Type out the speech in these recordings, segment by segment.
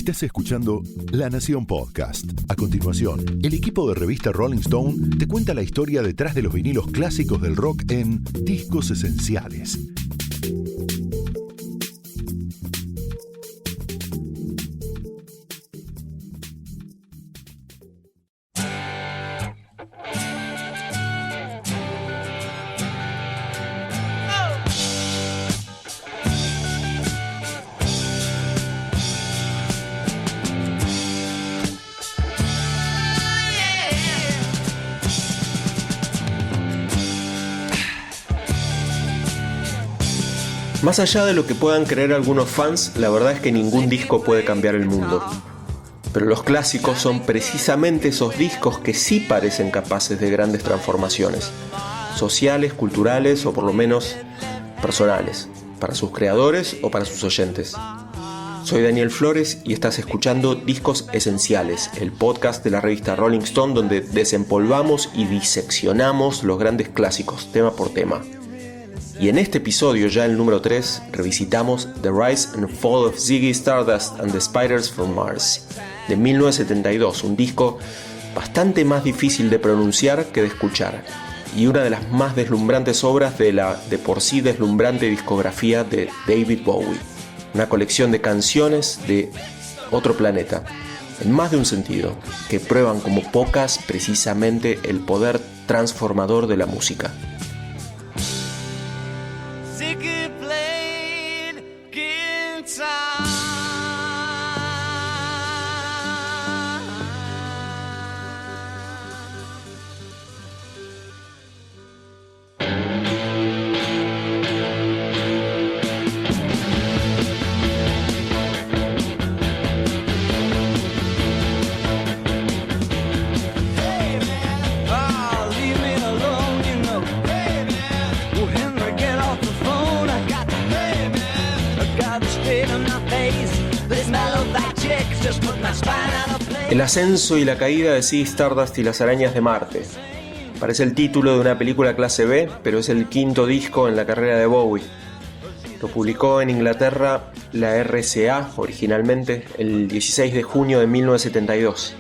Estás escuchando La Nación Podcast. A continuación, el equipo de revista Rolling Stone te cuenta la historia detrás de los vinilos clásicos del rock en Discos Esenciales. Más allá de lo que puedan creer algunos fans, la verdad es que ningún disco puede cambiar el mundo. Pero los clásicos son precisamente esos discos que sí parecen capaces de grandes transformaciones, sociales, culturales o por lo menos personales, para sus creadores o para sus oyentes. Soy Daniel Flores y estás escuchando Discos Esenciales, el podcast de la revista Rolling Stone donde desempolvamos y diseccionamos los grandes clásicos, tema por tema. Y en este episodio, ya el número 3, revisitamos The Rise and Fall of Ziggy Stardust and the Spiders from Mars, de 1972, un disco bastante más difícil de pronunciar que de escuchar, y una de las más deslumbrantes obras de la de por sí deslumbrante discografía de David Bowie, una colección de canciones de otro planeta, en más de un sentido, que prueban como pocas precisamente el poder transformador de la música. El ascenso y la caída de Ziggy Stardust y las arañas de Marte. Parece el título de una película clase B, pero es el quinto disco en la carrera de Bowie. Lo publicó en Inglaterra la RCA originalmente el 16 de junio de 1972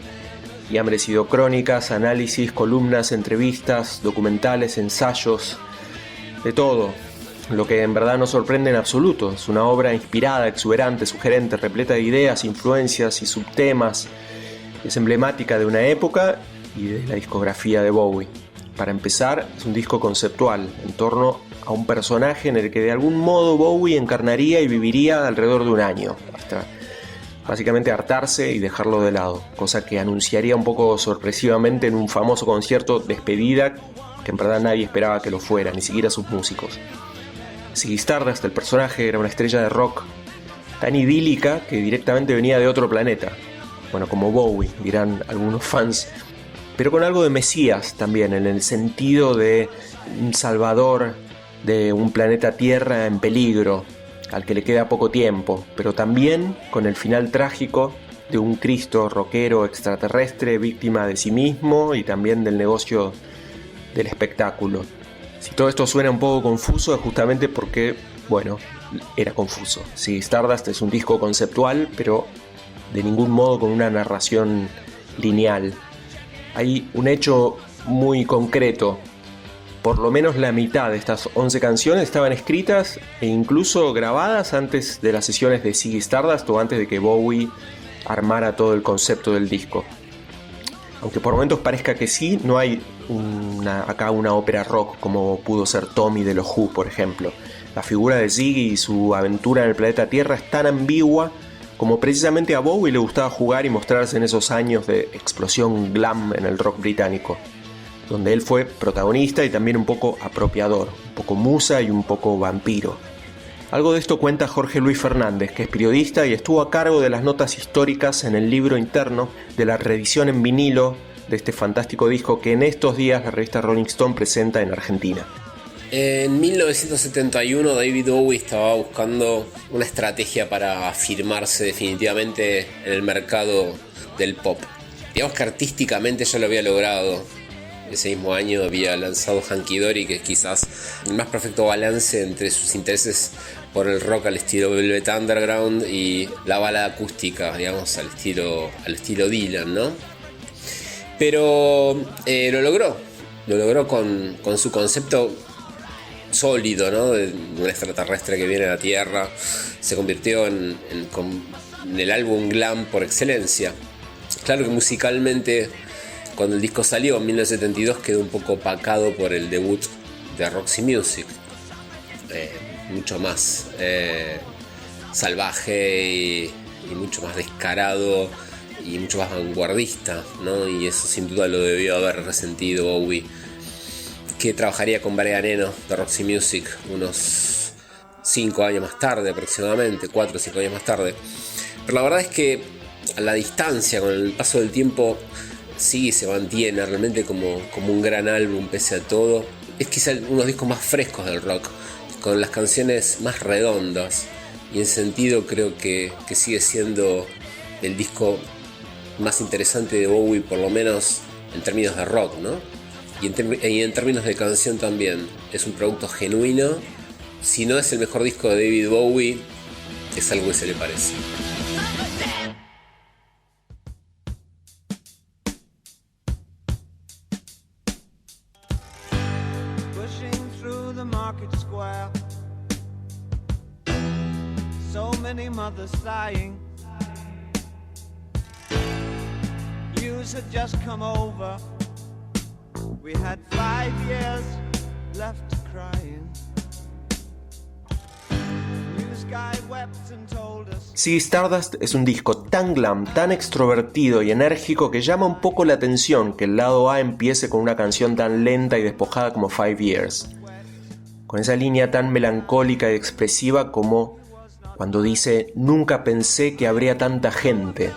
y ha merecido crónicas, análisis, columnas, entrevistas, documentales, ensayos, de todo. Lo que en verdad no sorprende en absoluto. Es una obra inspirada, exuberante, sugerente, repleta de ideas, influencias y subtemas. Es emblemática de una época y de la discografía de Bowie. Para empezar, es un disco conceptual en torno a un personaje en el que de algún modo Bowie encarnaría y viviría alrededor de un año, hasta básicamente hartarse y dejarlo de lado, cosa que anunciaría un poco sorpresivamente en un famoso concierto despedida que en verdad nadie esperaba que lo fuera, ni siquiera sus músicos. Ziggy Stardust, el personaje, era una estrella de rock tan idílica que directamente venía de otro planeta. Bueno, como Bowie, dirán algunos fans, pero con algo de Mesías también, en el sentido de un salvador de un planeta Tierra en peligro, al que le queda poco tiempo, pero también con el final trágico de un Cristo rockero extraterrestre, víctima de sí mismo y también del negocio del espectáculo. Si todo esto suena un poco confuso es justamente porque, bueno, era confuso. Ziggy Stardust es un disco conceptual, pero de ningún modo con una narración lineal. Hay un hecho muy concreto. Por lo menos la mitad de estas 11 canciones estaban escritas e incluso grabadas antes de las sesiones de Ziggy Stardust o antes de que Bowie armara todo el concepto del disco. Aunque por momentos parezca que sí, no hay acá una ópera rock como pudo ser Tommy de los Who, por ejemplo. La figura de Ziggy y su aventura en el planeta Tierra es tan ambigua como precisamente a Bowie le gustaba jugar y mostrarse en esos años de explosión glam en el rock británico, donde él fue protagonista y también un poco apropiador, un poco musa y un poco vampiro. Algo de esto cuenta Jorge Luis Fernández, que es periodista y estuvo a cargo de las notas históricas en el libro interno de la reedición en vinilo de este fantástico disco que en estos días la revista Rolling Stone presenta en Argentina. En 1971 David Bowie estaba buscando una estrategia para afirmarse definitivamente en el mercado del pop. Digamos que artísticamente ya lo había logrado. Ese mismo año había lanzado Hunky Dory, que es quizás el más perfecto balance entre sus intereses por el rock al estilo Velvet Underground y la balada acústica, digamos, al estilo Dylan, ¿no? Pero lo logró con su concepto sólido, ¿no? De un extraterrestre que viene a la Tierra. Se convirtió en el álbum glam por excelencia. Claro que musicalmente, cuando el disco salió en 1972, quedó un poco opacado por el debut de Roxy Music, mucho más salvaje y mucho más descarado y mucho más vanguardista, ¿no? Y eso sin duda lo debió haber resentido Bowie, que trabajaría con Brian Eno de Roxy Music unos 5 años más tarde, aproximadamente 4 o 5 años más tarde. Pero la verdad es que a la distancia, con el paso del tiempo, sí se mantiene realmente como un gran álbum pese a todo. Es quizá uno de los discos más frescos del rock, con las canciones más redondas, y en sentido creo que sigue siendo el disco más interesante de Bowie, por lo menos en términos de rock, ¿no? Y en términos de canción también. Es un producto genuino. Si no es el mejor disco de David Bowie, es algo que se le parece. So many mothers sighing. News had just come over. We had 5 years left crying. News guy wept and told us. Ziggy Stardust es un disco tan glam, tan extrovertido y enérgico que llama un poco la atención que el lado A empiece con una canción tan lenta y despojada como 5 Years, con esa línea tan melancólica y expresiva como cuando dice "nunca pensé que habría tanta gente".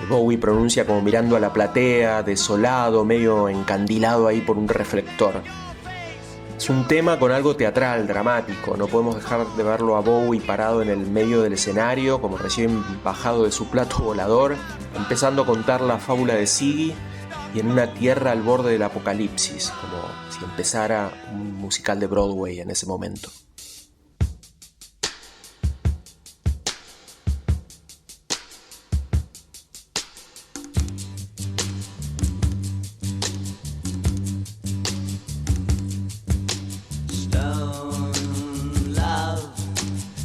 Bowie pronuncia como mirando a la platea, desolado, medio encandilado ahí por un reflector. Es un tema con algo teatral, dramático. No podemos dejar de verlo a Bowie parado en el medio del escenario, como recién bajado de su plato volador, empezando a contar la fábula de Ziggy, y en una tierra al borde del apocalipsis, como si empezara un musical de Broadway en ese momento.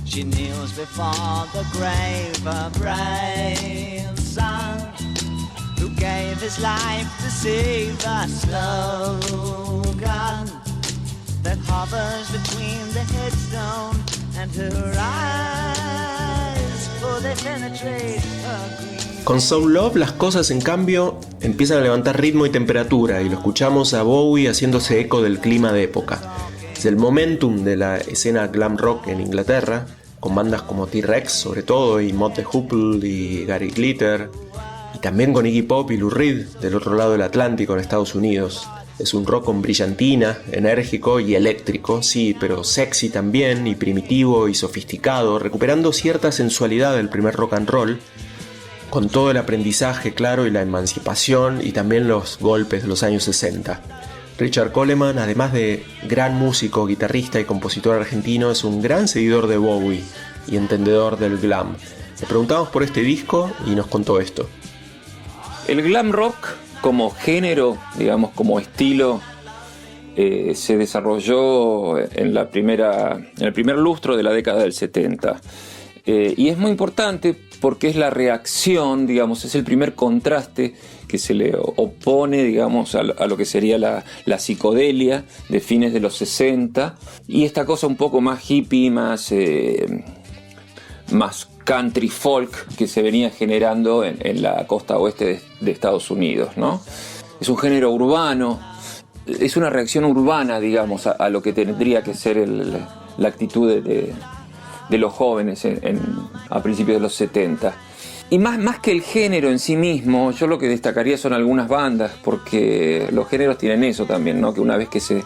She kneels before the grave, a brave son who gave his life to save the slogan that hovers between the headstone and her eyes, for they penetrate her green. Con Soul Love las cosas en cambio empiezan a levantar ritmo y temperatura, y lo escuchamos a Bowie haciéndose eco del clima de época. Es el momentum de la escena glam rock en Inglaterra, con bandas como T-Rex sobre todo, y Mott the Hoople y Gary Glitter, y también con Iggy Pop y Lou Reed del otro lado del Atlántico en Estados Unidos. Es un rock con brillantina, enérgico y eléctrico, sí, pero sexy también, y primitivo y sofisticado, recuperando cierta sensualidad del primer rock and roll, con todo el aprendizaje, claro, y la emancipación, y también los golpes de los años 60. Richard Coleman, además de gran músico, guitarrista y compositor argentino, es un gran seguidor de Bowie y entendedor del glam. Le preguntamos por este disco y nos contó esto. El glam rock como género, digamos como estilo, se desarrolló en el primer lustro de la década del 70. Y es muy importante porque es la reacción, digamos, es el primer contraste que se le opone, digamos, a lo que sería la psicodelia de fines de los 60, y esta cosa un poco más hippie, más country folk que se venía generando en la costa oeste de Estados Unidos, ¿no? Es un género urbano, es una reacción urbana, digamos, a lo que tendría que ser la actitud de los jóvenes a principios de los 70. Y más que el género en sí mismo, yo lo que destacaría son algunas bandas, porque los géneros tienen eso también, ¿no? Que una vez que se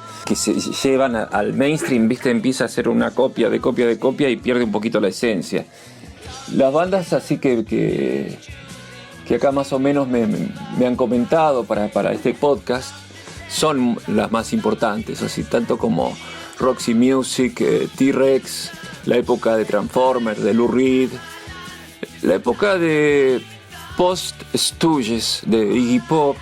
llevan al mainstream, ¿viste? Empieza a ser una copia y pierde un poquito la esencia. Las bandas así que acá más o menos me han comentado para este podcast son las más importantes, así tanto como Roxy Music, T-Rex, la época de Transformers, de Lou Reed, la época de Post-Stooges, de Iggy Pop,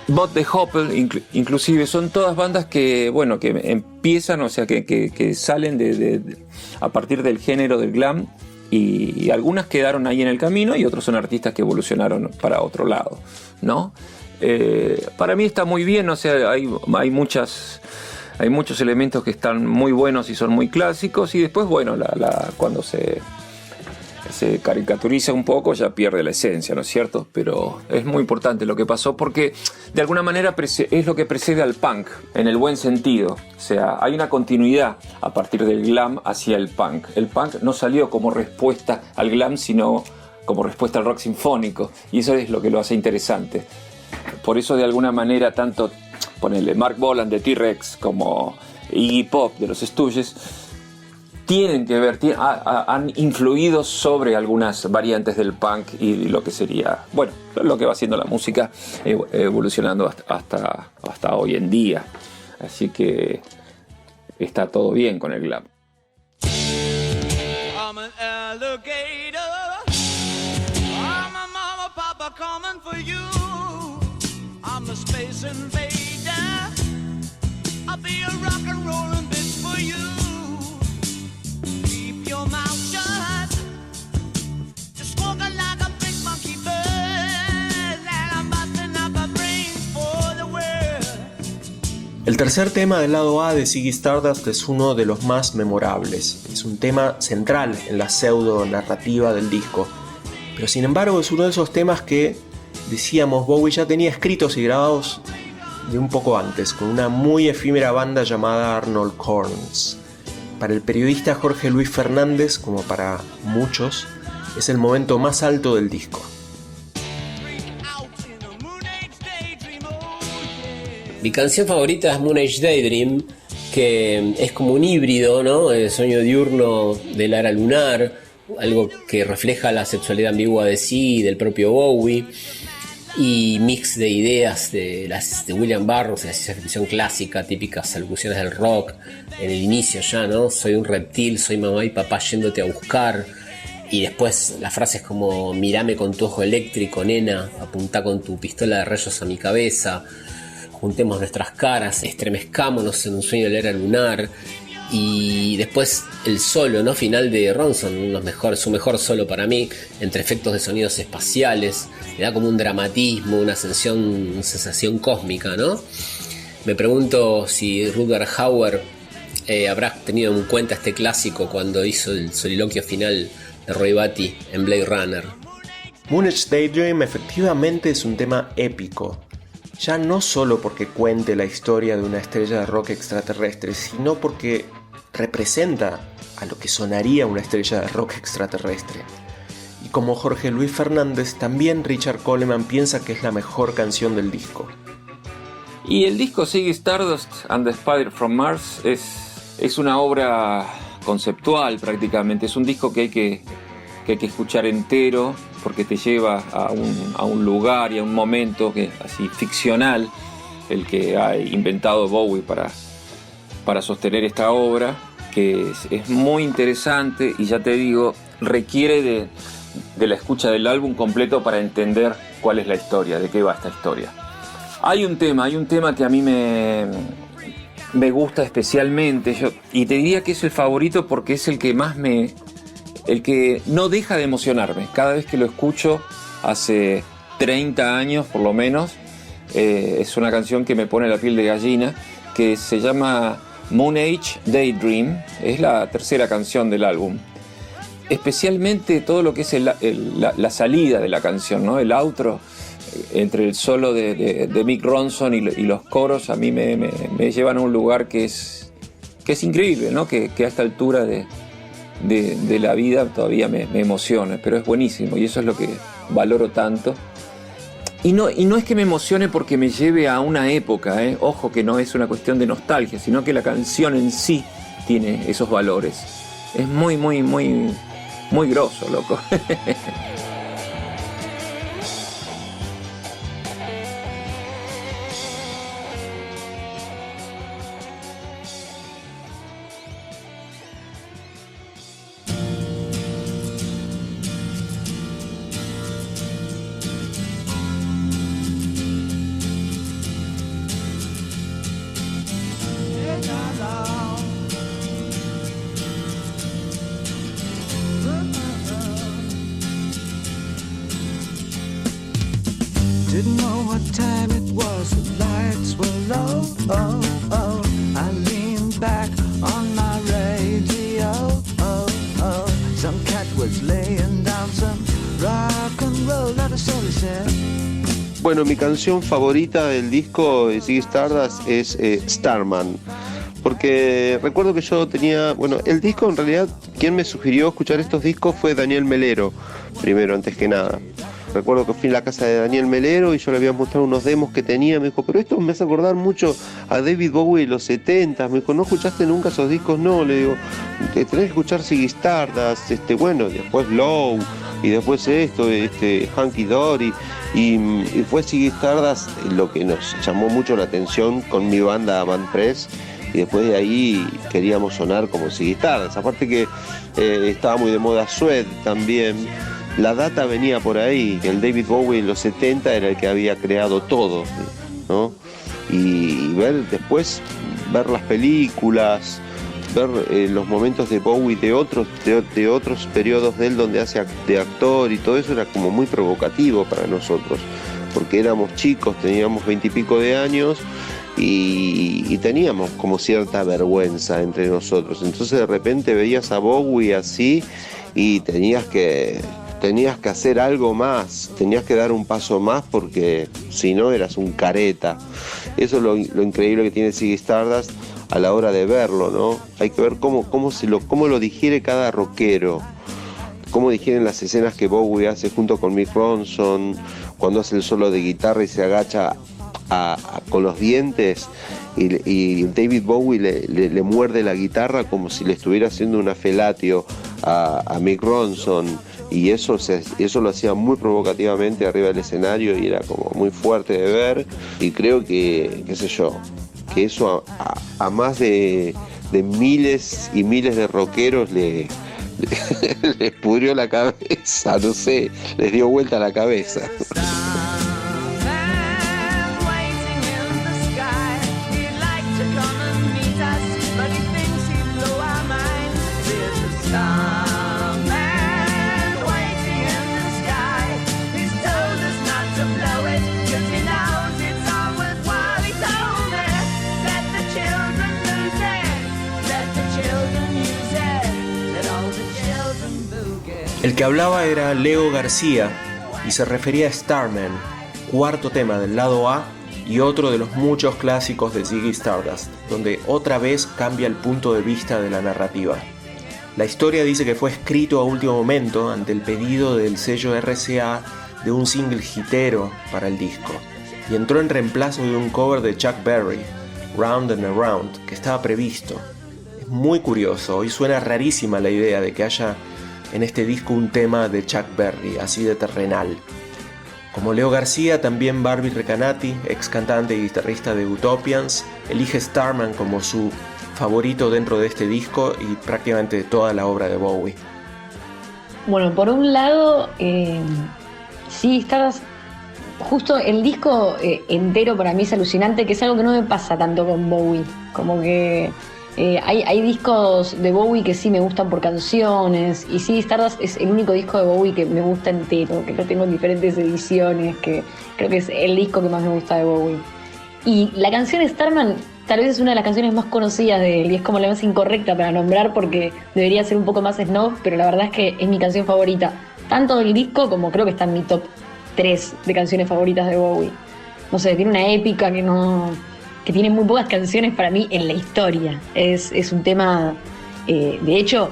Bot the Hopple, inclusive, son todas bandas que, bueno, que empiezan, o sea, que salen a partir del género del glam, y algunas quedaron ahí en el camino y otros son artistas que evolucionaron para otro lado, ¿no? Para mí está muy bien, o sea, hay muchos elementos que están muy buenos y son muy clásicos, y después, bueno, cuando se caricaturiza un poco ya pierde la esencia, ¿no es cierto? Pero es muy importante lo que pasó porque de alguna manera es lo que precede al punk, en el buen sentido. O sea, hay una continuidad a partir del glam hacia el punk. El punk no salió como respuesta al glam, sino como respuesta al rock sinfónico, y eso es lo que lo hace interesante. Por eso de alguna manera tanto, ponele, Mark Bolan de T-Rex como Iggy Pop de los Stooges tienen que ver, han influido sobre algunas variantes del punk y lo que sería, bueno, lo que va haciendo la música evolucionando hasta hoy en día. Así que está todo bien con el glam. I'm an alligator. I'm a mama, papa coming for you. I'm a space invader. I'll be a rock and rollin' bitch for you. Keep your mouth shut. Just walking like a big monkey bird. And I'm busting up a brain for the world. El tercer tema del lado A de Ziggy Stardust es uno de los más memorables. Es un tema central en la pseudo narrativa del disco. Pero sin embargo es uno de esos temas que, decíamos, Bowie ya tenía escritos y grabados de un poco antes, con una muy efímera banda llamada Arnold Corns. Para el periodista Jorge Luis Fernández, como para muchos, es el momento más alto del disco. Mi canción favorita es Moon Age Daydream, que es como un híbrido, ¿no? El sueño diurno de la era lunar, algo que refleja la sexualidad ambigua de sí, del propio Bowie, y mix de ideas de William Burroughs, de la ciencia ficción clásica, típicas alusiones del rock, en el inicio ya, ¿no? Soy un reptil, soy mamá y papá yéndote a buscar, y después las frases como mirame con tu ojo eléctrico, nena, apuntá con tu pistola de rayos a mi cabeza, juntemos nuestras caras, estremezcámonos en un sueño de la era lunar. Y después el solo, ¿no? Final de Ronson, su mejor solo para mí, entre efectos de sonidos espaciales, le da como un dramatismo, una sensación cósmica, ¿no? Me pregunto si Rutger Hauer habrá tenido en cuenta este clásico cuando hizo el soliloquio final de Roy Batty en Blade Runner. Moon Age Daydream efectivamente es un tema épico, ya no solo porque cuente la historia de una estrella de rock extraterrestre, sino porque representa a lo que sonaría una estrella de rock extraterrestre. Y como Jorge Luis Fernández, también Richard Coleman piensa que es la mejor canción del disco. Y el disco Ziggy Stardust and the Spider from Mars es una obra conceptual prácticamente, es un disco que hay que escuchar entero porque te lleva a un lugar y a un momento que así ficcional, el que ha inventado Bowie para sostener esta obra, que es muy interesante y ya te digo, requiere de la escucha del álbum completo para entender cuál es la historia, de qué va esta historia. Hay un tema que a mí me gusta especialmente, y te diría que es el favorito porque es el que más el que no deja de emocionarme. Cada vez que lo escucho, hace 30 años por lo menos, es una canción que me pone la piel de gallina, que se llama Moon Age Daydream, es la tercera canción del álbum. Especialmente todo lo que es la salida de la canción, ¿no? El outro, entre el solo de Mick Ronson y los coros, a mí me llevan a un lugar que es increíble, ¿no? Que a esta altura de la vida todavía me emociona, pero es buenísimo y eso es lo que valoro tanto. Y no es que me emocione porque me lleve a una época, ojo, que no es una cuestión de nostalgia, sino que la canción en sí tiene esos valores. Es muy, muy, muy, muy grosso, loco. Didn't know what time it was, the lights were low. Oh, oh. I leaned back on my radio. Oh, oh. Some cat was laying down some rock and roll. Let us all said. Bueno, mi canción favorita del disco de Ziggy Stardust es Starman, porque recuerdo que yo tenía, bueno, el disco en realidad, quien me sugirió escuchar estos discos fue Daniel Melero, primero, antes que nada. Recuerdo que fui a la casa de Daniel Melero y yo le había mostrado unos demos que tenía. Me dijo, pero esto me hace acordar mucho a David Bowie de los 70. Me dijo, ¿no escuchaste nunca esos discos? No, le digo, tenés que escuchar Ziggy Stardust, bueno, después Low, y después esto, Hunky Dory, y fue Ziggy Stardust lo que nos llamó mucho la atención con mi banda Band Press, y después de ahí queríamos sonar como Ziggy Stardust. Aparte que estaba muy de moda Suede también. La data venía por ahí, que el David Bowie en los 70 era el que había creado todo, ¿no? Y ver las películas, ver los momentos de Bowie de otros periodos de él donde hace de actor y todo eso era como muy provocativo para nosotros, porque éramos chicos, teníamos 20 y pico de años y teníamos como cierta vergüenza entre nosotros. Entonces de repente veías a Bowie así y tenías que hacer algo más, tenías que dar un paso más porque si no eras un careta. Eso es lo increíble que tiene Ziggy Stardust a la hora de verlo, ¿no? Hay que ver cómo lo digiere cada rockero, cómo digieren las escenas que Bowie hace junto con Mick Ronson, cuando hace el solo de guitarra y se agacha con los dientes y David Bowie le muerde la guitarra como si le estuviera haciendo una felatio a Mick Ronson. Y eso lo hacía muy provocativamente arriba del escenario y era como muy fuerte de ver. Y creo que, qué sé yo, que eso a más de miles y miles de rockeros les pudrió la cabeza, no sé, les dio vuelta la cabeza. El que hablaba era Leo García y se refería a Starman, cuarto tema del lado A y otro de los muchos clásicos de Ziggy Stardust, donde otra vez cambia el punto de vista de la narrativa. La historia dice que fue escrito a último momento ante el pedido del sello RCA de un single hitero para el disco, y entró en reemplazo de un cover de Chuck Berry, Round and Around, que estaba previsto. Es muy curioso, hoy suena rarísima la idea de que haya en este disco un tema de Chuck Berry, así de terrenal. Como Leo García, también Barbie Recanati, ex cantante y guitarrista de Utopians, elige Starman como su favorito dentro de este disco y prácticamente de toda la obra de Bowie. Bueno, por un lado, sí, Stardust, justo el disco entero para mí es alucinante, que es algo que no me pasa tanto con Bowie, como que hay discos de Bowie que sí me gustan por canciones, y sí, Stardust es el único disco de Bowie que me gusta entero, que lo tengo en diferentes ediciones, que creo que es el disco que más me gusta de Bowie. Y la canción Starman tal vez es una de las canciones más conocidas de él, y es como la más incorrecta para nombrar porque debería ser un poco más snob, pero la verdad es que es mi canción favorita, tanto del disco como creo que está en mi top 3 de canciones favoritas de Bowie. No sé, tiene una épica que tiene muy pocas canciones para mí en la historia. Es un tema, de hecho,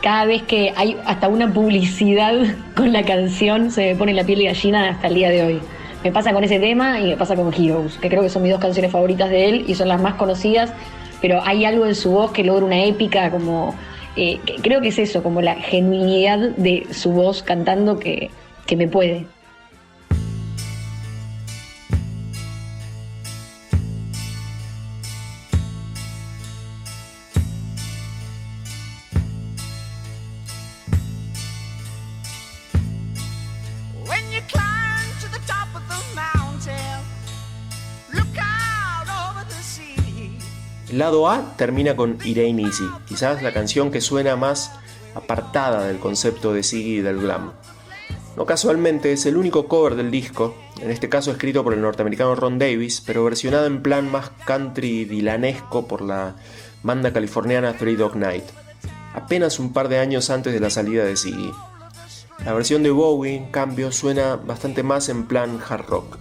cada vez que hay hasta una publicidad con la canción se me pone la piel de gallina hasta el día de hoy. Me pasa con ese tema y me pasa con Heroes, que creo que son mis dos canciones favoritas de él y son las más conocidas, pero hay algo en su voz que logra una épica, como creo que es eso, como la genuinidad de su voz cantando que me puede. El lado A termina con It Ain't Easy, quizás la canción que suena más apartada del concepto de Ziggy y del glam. No casualmente es el único cover del disco en este caso escrito por el norteamericano Ron Davis, pero versionado en plan más country dilanesco por la banda californiana Three Dog Night, apenas un par de años antes de la salida de Ziggy. La versión de Bowie, en cambio, suena bastante más en plan hard rock.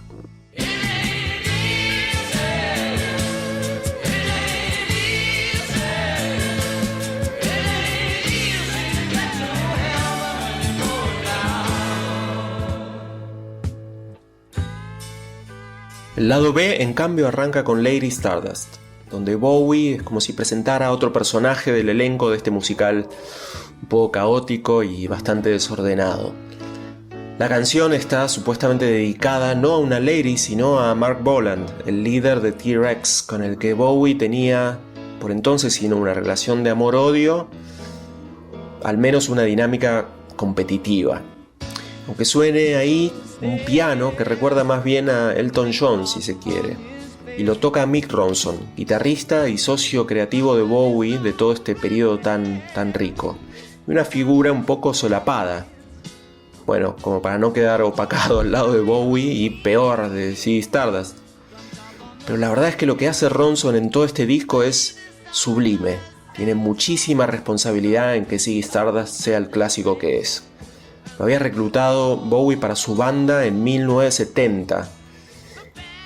El lado B, en cambio, arranca con Lady Stardust, donde Bowie es como si presentara a otro personaje del elenco de este musical un poco caótico y bastante desordenado. La canción está supuestamente dedicada no a una lady, sino a Mark Boland, el líder de T-Rex, con el que Bowie tenía, por entonces, sino una relación de amor-odio, al menos una dinámica competitiva. Aunque suene ahí un piano que recuerda más bien a Elton John, si se quiere. Y lo toca Mick Ronson, guitarrista y socio creativo de Bowie de todo este periodo tan rico. Y una figura un poco solapada. Bueno, como para no quedar opacado al lado de Bowie y peor de Ziggy Stardust. Pero la verdad es que lo que hace Ronson en todo este disco es sublime. Tiene muchísima responsabilidad en que Ziggy Stardust sea el clásico que es. Lo había reclutado Bowie para su banda en 1970,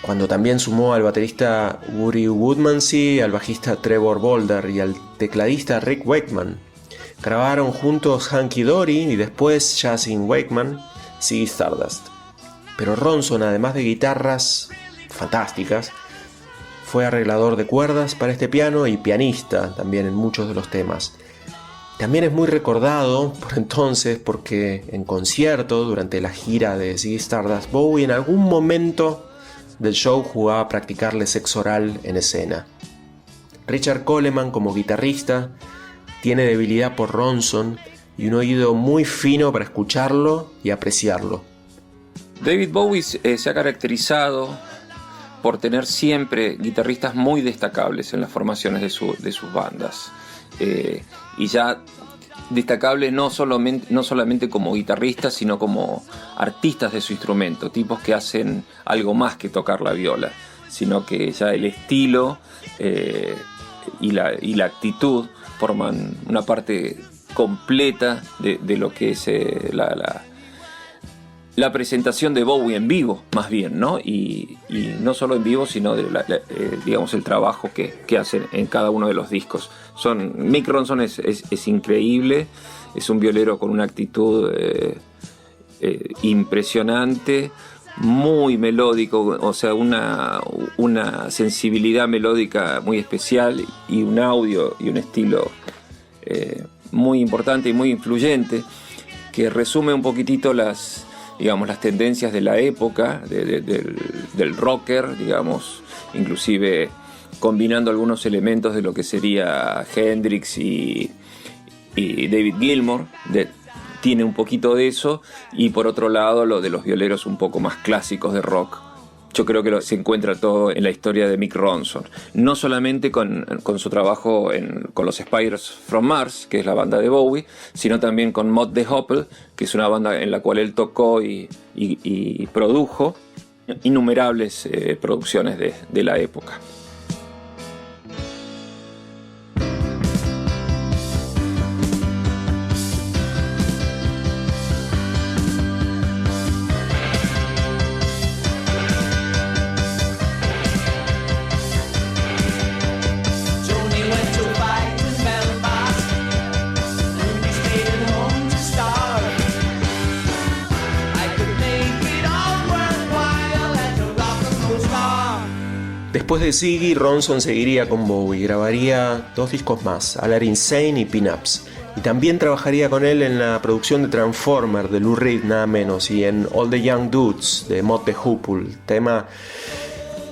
cuando también sumó al baterista Woody Woodmansey, al bajista Trevor Bolder y al tecladista Rick Wakeman. Grabaron juntos Hunky Dory y después, ya sin Wakeman, Ziggy Stardust. Pero Ronson, además de guitarras fantásticas, fue arreglador de cuerdas para este piano y pianista también en muchos de los temas. También es muy recordado por entonces porque en concierto, durante la gira de Ziggy Stardust, Bowie en algún momento del show jugaba a practicarle sexo oral en escena. Richard Coleman, como guitarrista, tiene debilidad por Ronson y un oído muy fino para escucharlo y apreciarlo. David Bowie se ha caracterizado por tener siempre guitarristas muy destacables en las formaciones de sus bandas. Y ya destacables no solamente como guitarristas, sino como artistas de su instrumento, tipos que hacen algo más que tocar la viola, sino que ya el estilo y la actitud forman una parte completa de lo que es la presentación de Bowie en vivo, más bien, ¿no? Y no solo en vivo, sino digamos el trabajo que hacen en cada uno de los discos. Mick Ronson es increíble, es un violero con una actitud impresionante, muy melódico, o sea, una sensibilidad melódica muy especial y un audio y un estilo muy importante y muy influyente, que resume un poquitito las tendencias de la época del rocker, digamos, inclusive combinando algunos elementos de lo que sería Hendrix y David Gilmour. Tiene un poquito de eso, y por otro lado lo de los violeros un poco más clásicos de rock. Yo creo que se encuentra todo en la historia de Mick Ronson, no solamente con su trabajo con los Spiders from Mars, que es la banda de Bowie, sino también con Mott the Hoople, que es una banda en la cual él tocó y produjo innumerables producciones de la época. Después de Ziggy, Ronson seguiría con Bowie, grabaría 2 discos más, All Are Insane y Pin-Ups, y también trabajaría con él en la producción de Transformer de Lou Reed, nada menos, y en All the Young Dudes de Mott the Hoople, tema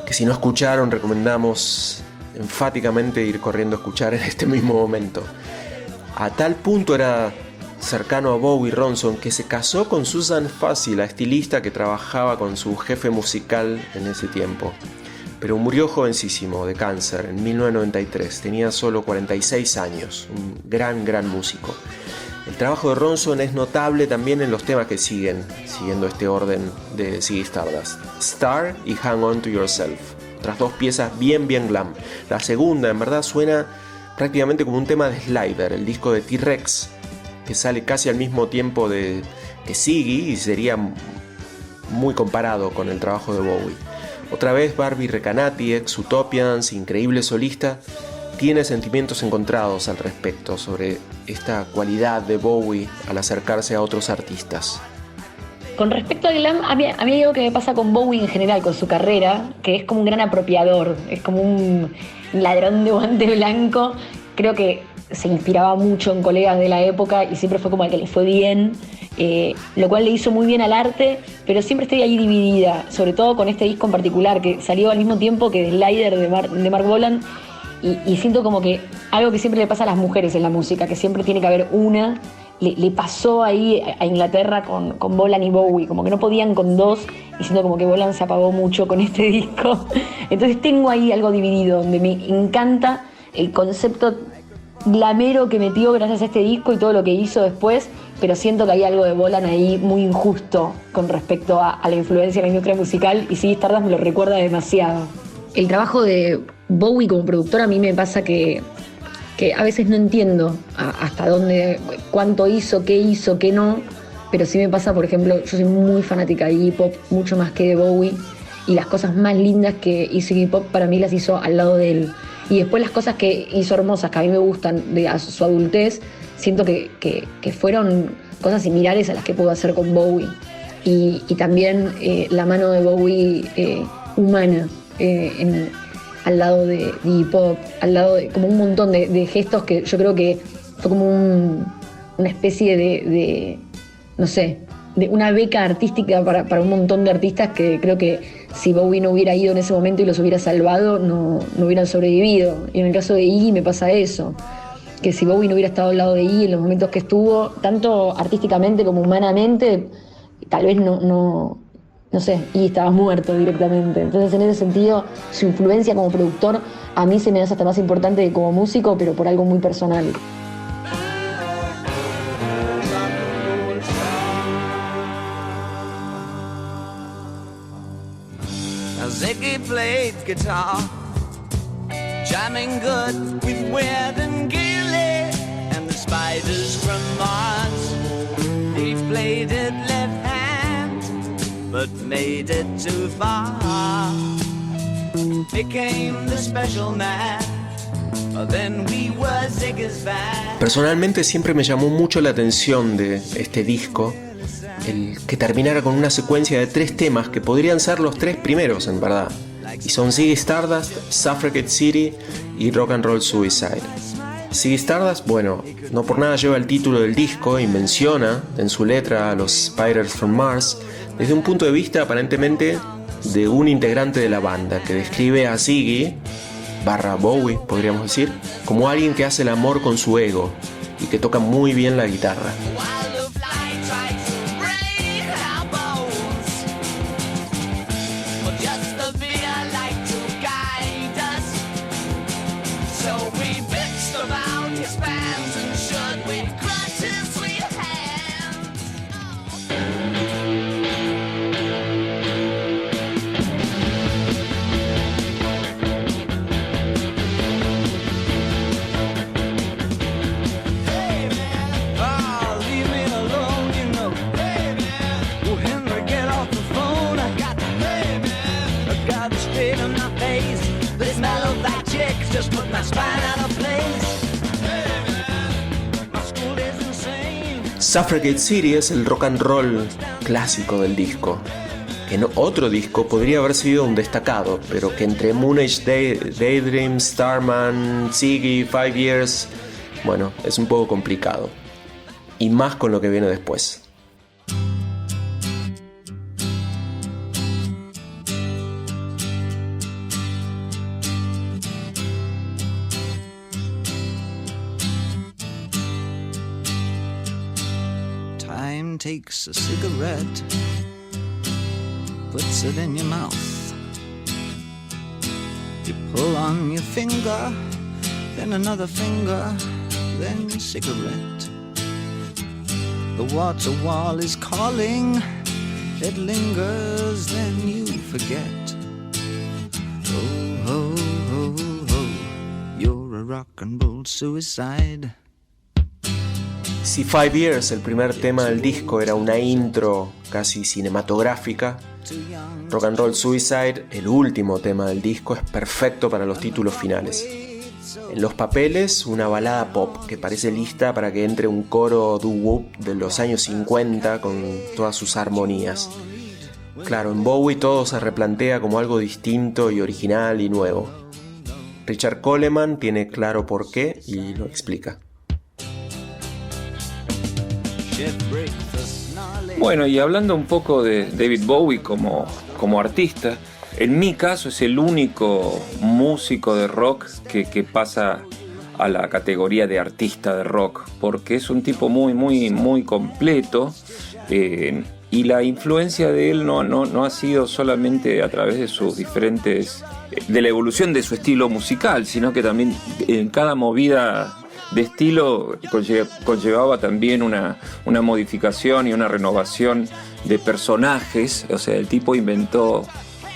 que si no escucharon recomendamos enfáticamente ir corriendo a escuchar en este mismo momento. A tal punto era cercano a Bowie Ronson que se casó con Susan Fazil, la estilista que trabajaba con su jefe musical en ese tiempo. Pero murió jovencísimo de cáncer en 1993, tenía solo 46 años, un gran músico. El trabajo de Ronson es notable también en los temas que siguen, siguiendo este orden de Ziggy Stardust. Star y Hang On To Yourself, otras dos piezas bien glam. La segunda en verdad suena prácticamente como un tema de Slider, el disco de T-Rex, que sale casi al mismo tiempo que Ziggy y sería muy comparado con el trabajo de Bowie. Otra vez Barbie Recanati, ex Utopians, increíble solista, tiene sentimientos encontrados al respecto sobre esta cualidad de Bowie al acercarse a otros artistas. Con respecto al glam, a mí hay algo que me pasa con Bowie en general, con su carrera, que es como un gran apropiador, es como un ladrón de guante blanco. Creo que se inspiraba mucho en colegas de la época y siempre fue como al que le fue bien, lo cual le hizo muy bien al arte, pero siempre estoy ahí dividida, sobre todo con este disco en particular, que salió al mismo tiempo que Slider de Mark Bolan, y siento como que algo que siempre le pasa a las mujeres en la música, que siempre tiene que haber una. Le pasó ahí a Inglaterra con Bolan y Bowie, como que no podían con dos, y siento como que Bolan se apagó mucho con este disco. Entonces tengo ahí algo dividido, donde me encanta el concepto glamero que metió gracias a este disco y todo lo que hizo después, pero siento que hay algo de Bolan ahí muy injusto con respecto a la influencia de la industria musical, y Ziggy Stardust me lo recuerda demasiado. El trabajo de Bowie como productor a mí me pasa que a veces no entiendo hasta dónde, cuánto hizo, qué no, pero sí me pasa, por ejemplo, yo soy muy fanática de Iggy Pop, mucho más que de Bowie, y las cosas más lindas que hizo Iggy Pop para mí las hizo al lado de él. Y después las cosas que hizo hermosas, que a mí me gustan de su adultez, siento que fueron cosas similares a las que pudo hacer con Bowie. Y también la mano de Bowie humana, al lado de Iggy Pop, al lado de como un montón de gestos que yo creo que fue como una especie de no sé, de una beca artística para un montón de artistas que creo que si Bowie no hubiera ido en ese momento y los hubiera salvado, no hubieran sobrevivido. Y en el caso de Iggy me pasa eso, que si Bowie no hubiera estado al lado de Iggy en los momentos que estuvo, tanto artísticamente como humanamente, tal vez no sé, Iggy estaba muerto directamente. Entonces, en ese sentido, su influencia como productor a mí se me hace hasta más importante que como músico, pero por algo muy personal. Ziggy played guitar, jamming good with Weird and Gilly and the Spiders from Mars. He played it left hand, but made it too far. Became the special man, then we were Ziggy's band. Personalmente siempre me llamó mucho la atención de este disco el que terminara con una secuencia de 3 temas que podrían ser los 3 primeros en verdad, y son Ziggy Stardust, Suffragette City y Rock and Roll Suicide. Ziggy Stardust, bueno, no por nada lleva el título del disco y menciona en su letra a los Spiders from Mars desde un punto de vista aparentemente de un integrante de la banda, que describe a Ziggy / Bowie, podríamos decir, como alguien que hace el amor con su ego y que toca muy bien la guitarra. Suffragette City es el rock and roll clásico del disco, que en otro disco podría haber sido un destacado, pero que entre Moonage Daydream, Starman, Ziggy, 5 Years, bueno, es un poco complicado. Y más con lo que viene después. Time takes a cigarette, puts it in your mouth. You pull on your finger, then another finger, then a cigarette. The water wall is calling. It lingers, then you forget. Oh, oh, oh, oh, you're a rock and roll suicide. Si 5 Years, el primer tema del disco, era una intro casi cinematográfica, Rock and Roll Suicide, el último tema del disco, es perfecto para los títulos finales. En los papeles, una balada pop que parece lista para que entre un coro doo-wop de los años 50 con todas sus armonías. Claro, en Bowie todo se replantea como algo distinto y original y nuevo. Richard Coleman tiene claro por qué y lo explica. Bueno, y hablando un poco de David Bowie como artista, en mi caso es el único músico de rock que pasa a la categoría de artista de rock, porque es un tipo muy, muy, muy completo, y la influencia de él no ha sido solamente a través de sus diferentes, de la evolución de su estilo musical, sino que también en cada movida de estilo conllevaba también una modificación y una renovación de personajes. O sea, el tipo inventó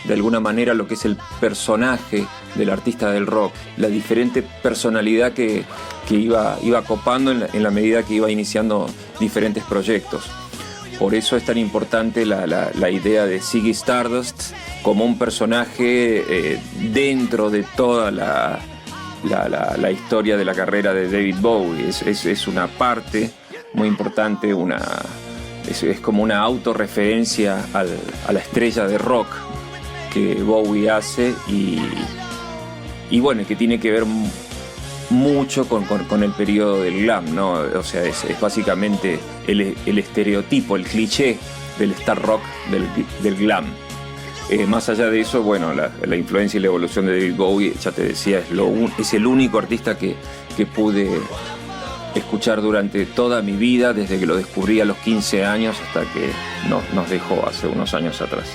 de alguna manera lo que es el personaje del artista del rock, la diferente personalidad que iba copando en la medida que iba iniciando diferentes proyectos. Por eso es tan importante la idea de Ziggy Stardust como un personaje dentro de toda la historia de la carrera de David Bowie. Es una parte muy importante, es como una autorreferencia a la estrella de rock que Bowie hace y bueno, que tiene que ver mucho con el periodo del glam, ¿no? O sea, es básicamente el estereotipo, el cliché del star rock del glam. Más allá de eso, bueno, la influencia y la evolución de David Bowie, ya te decía, es el único artista que pude escuchar durante toda mi vida, desde que lo descubrí a los 15 años hasta que nos dejó hace unos años atrás.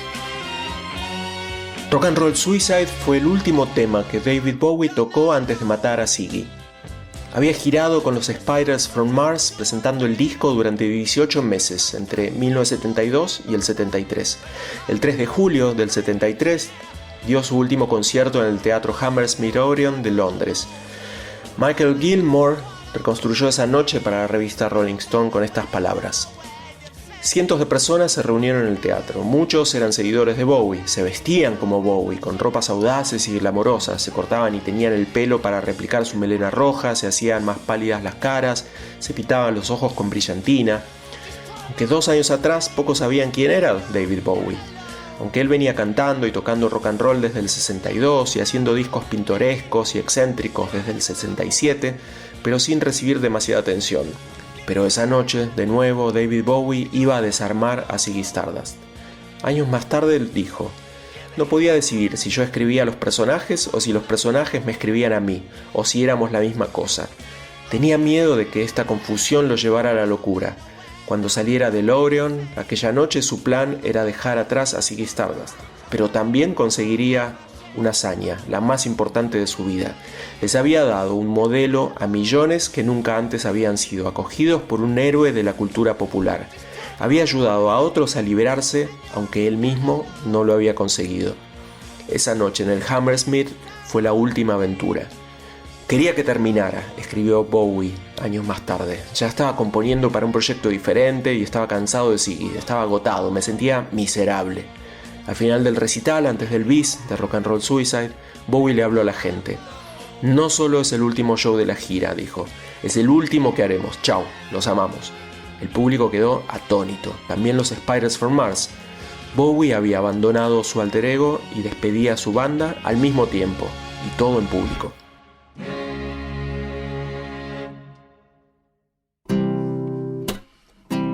Rock and Roll Suicide fue el último tema que David Bowie tocó antes de matar a Ziggy. Había girado con los Spiders from Mars presentando el disco durante 18 meses, entre 1972 y el 73. El 3 de julio del 73 dio su último concierto en el Teatro Hammersmith Odeon de Londres. Michael Gilmore reconstruyó esa noche para la revista Rolling Stone con estas palabras: cientos de personas se reunieron en el teatro. Muchos eran seguidores de Bowie, se vestían como Bowie, con ropas audaces y glamorosas, se cortaban y teñían el pelo para replicar su melena roja, se hacían más pálidas las caras, se pintaban los ojos con brillantina. Aunque 2 años atrás pocos sabían quién era David Bowie. Aunque él venía cantando y tocando rock and roll desde el 62 y haciendo discos pintorescos y excéntricos desde el 67, pero sin recibir demasiada atención. Pero esa noche, de nuevo, David Bowie iba a desarmar a Ziggy Stardust. Años más tarde él dijo: no podía decidir si yo escribía a los personajes o si los personajes me escribían a mí, o si éramos la misma cosa. Tenía miedo de que esta confusión lo llevara a la locura. Cuando saliera del Odeon, aquella noche su plan era dejar atrás a Ziggy Stardust, pero también conseguiría una hazaña, la más importante de su vida. Les había dado un modelo a millones que nunca antes habían sido acogidos por un héroe de la cultura popular. Había ayudado a otros a liberarse, aunque él mismo no lo había conseguido. Esa noche en el Hammersmith fue la última aventura. Quería que terminara, escribió Bowie años más tarde. Ya estaba componiendo para un proyecto diferente y estaba cansado de Ziggy, estaba agotado, me sentía miserable. Al final del recital, antes del bis de Rock and Roll Suicide, Bowie le habló a la gente. No solo es el último show de la gira, dijo, es el último que haremos, chao, los amamos. El público quedó atónito, también los Spiders from Mars. Bowie había abandonado su alter ego y despedía a su banda al mismo tiempo, y todo en público.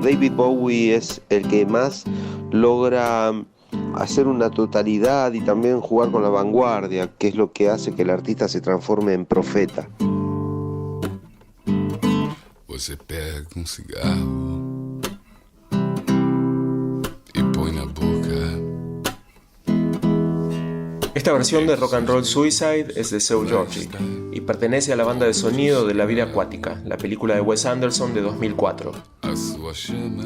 David Bowie es el que más logra hacer una totalidad y también jugar con la vanguardia, que es lo que hace que el artista se transforme en profeta. Você pega cigarro y põe na boca. Esta versión de Rock and Roll Suicide es de Seu Jorge y pertenece a la banda de sonido de La vida acuática, la película de Wes Anderson de 2004.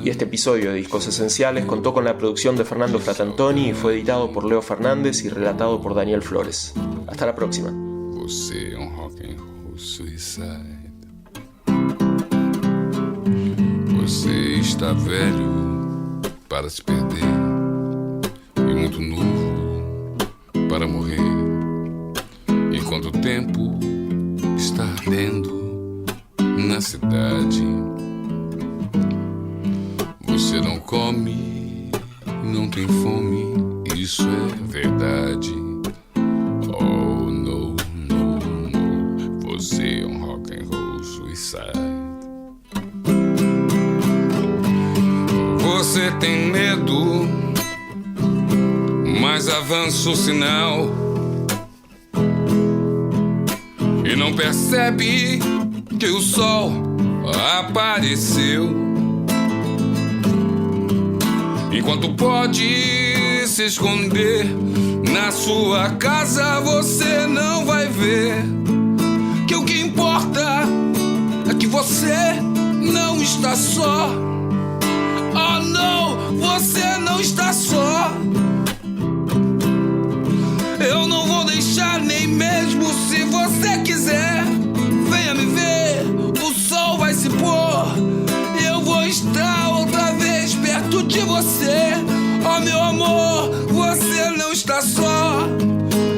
Y este episodio de Discos Esenciales contó con la producción de Fernando Fratantoni y fue editado por Leo Fernández y relatado por Daniel Flores. Hasta la próxima. Você é rock and roll suicide. Você está velho para se perder e muito novo para morrer. Enquanto o tempo está ardendo na cidade, você não come, não tem fome, isso é verdade. Oh, no, no, no, você é rock and roll suicide. Você tem medo, mas avança o sinal e não percebe que o sol apareceu. Enquanto pode se esconder na sua casa, você não vai ver que o que importa é que você não está só. Oh não, você não está só. Eu não vou deixar nem mesmo se você quiser. Venha me ver, o sol vai se pôr. Eu vou estar outra vez perto de você. Oh meu amor, você não está só.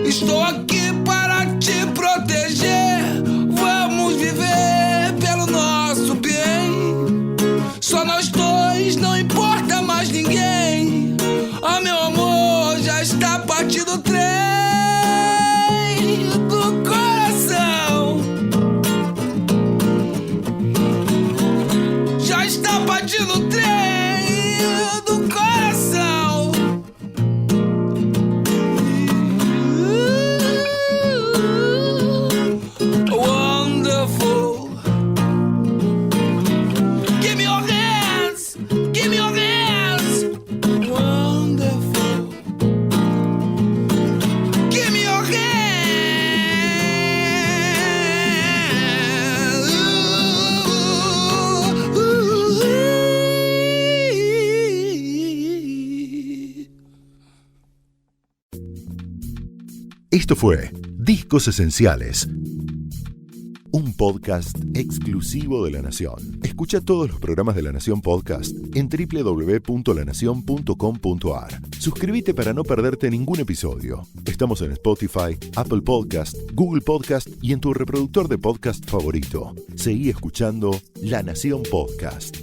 Estou aqui para te proteger. Vamos viver pelo nosso bem. Só nós dois, não importa mais ninguém. Oh meu amor, já está partindo o trem do coração. Já está partindo o trem do coração. Wonderful. Give me your hands. Give me your hands. Wonderful. Give me your hands. Esto fue Discos Esenciales, un podcast exclusivo de La Nación. Escucha todos los programas de La Nación Podcast en www.lanacion.com.ar. Suscríbete para no perderte ningún episodio. Estamos en Spotify, Apple Podcast, Google Podcast y en tu reproductor de podcast favorito. Seguí escuchando La Nación Podcast.